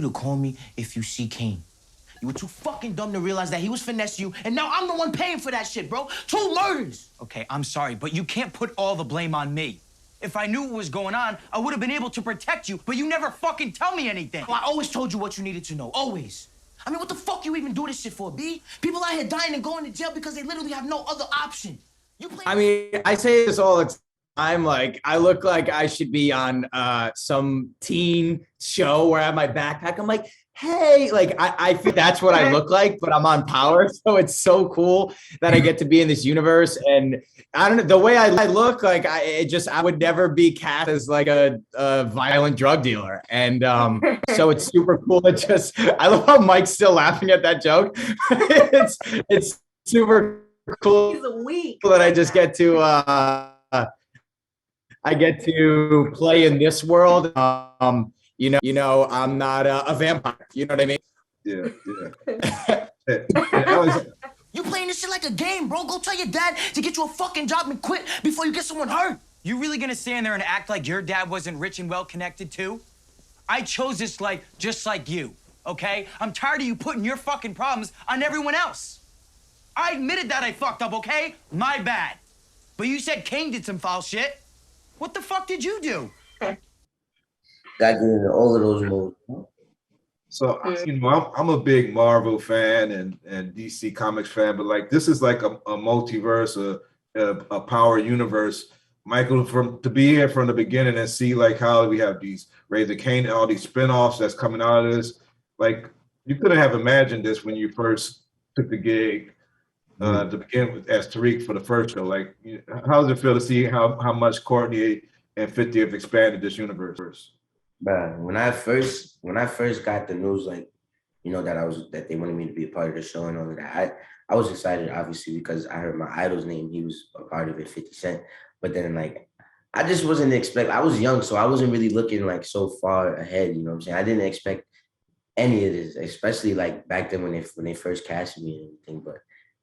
to call me if you see Kane. You were too fucking dumb to realize that he was finessing you, and now I'm the one paying for that shit, bro. 2 murders. Okay, I'm sorry, but you can't put all the blame on me. If I knew what was going on, I would have been able to protect you, but you never fucking tell me anything. Well, I always told you what you needed to know, always. I mean, what the fuck you even do this shit for, B? People out here dying and going to jail because they literally have no other option. I mean, I say this all the time. Like, I look like I should be on some teen show where I have my backpack. I'm like, hey, like, I feel that's what I look like, but I'm on Power. So it's so cool that I get to be in this universe. And I don't know, the way I look, like, I would never be cast as like a violent drug dealer. And so it's super cool. I love how Mike's still laughing at that joke. it's super cool. He's a weak. That I just get to I get to play in this world. You know, I'm not a vampire. You know what I mean? Yeah. You playing this shit like a game, bro. Go tell your dad to get you a fucking job and quit before you get someone hurt. You really gonna stand there and act like your dad wasn't rich and well-connected too? I chose this life just like you, okay? I'm tired of you putting your fucking problems on everyone else. I admitted that I fucked up, okay? My bad. But you said Kane did some foul shit. What the fuck did you do? Got to get into all of those modes. So, you know, I'm a big Marvel fan and DC Comics fan, but like this is like a multiverse, a power universe. Michael, to be here from the beginning and see like how we have these Raise the Kane, all these spinoffs that's coming out of this. Like you couldn't have imagined this when you first took the gig to begin with as Tariq for the first show. Like, how does it feel to see how much Courtney and 50 have expanded this universe? Man, when I first got the news, like, you know, that they wanted me to be a part of the show and all of that, I was excited, obviously, because I heard my idol's name. He was a part of it, 50 Cent. But then, like, I just wasn't I was young, so I wasn't really looking like so far ahead. You know what I'm saying? I didn't expect any of this, especially like back then when they first casted me and everything. But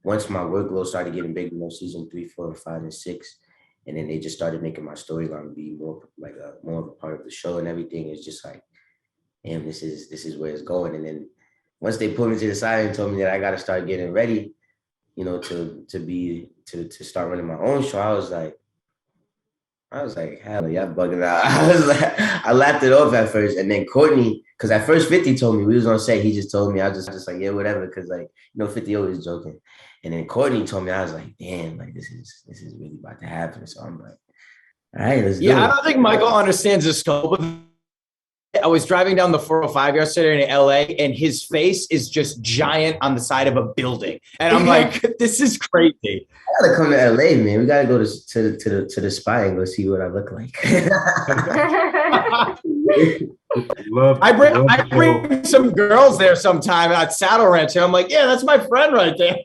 once my workload started getting bigger, you know, season 3, 4, and 5, and 6. And then they just started making my storyline be more of a part of the show and everything. It's just like, damn, this is where it's going. And then once they put me to the side and told me that I got to start getting ready, you know, to start running my own show, I was like, hell, y'all bugging out. I laughed it off at first, and then Courtney, because at first 50 told me we was on set. He just told me. I was just like, yeah, whatever, because like, you know, 50 always joking. And then Courtney told me, I was like, damn, like this is really about to happen. So I'm like, all right, let's do it. I don't think Michael understands the scope of it. I was driving down the 405 yesterday in LA, and his face is just giant on the side of a building. And I'm like, this is crazy. I gotta come to LA, man. We gotta go to the spy and go see what I look like. I bring some girls there sometime at Saddle Ranch, and I'm like, yeah, that's my friend right there.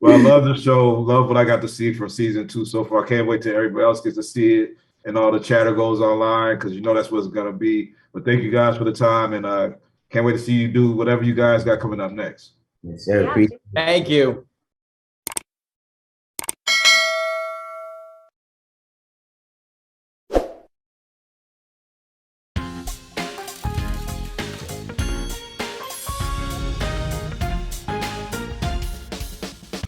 Well, I love the show. Love what I got to see from season 2 so far. I can't wait till everybody else gets to see it and all the chatter goes online, because you know that's what it's gonna be. But thank you guys for the time, and can't wait to see you do whatever you guys got coming up next. Yes, sir. Thank you.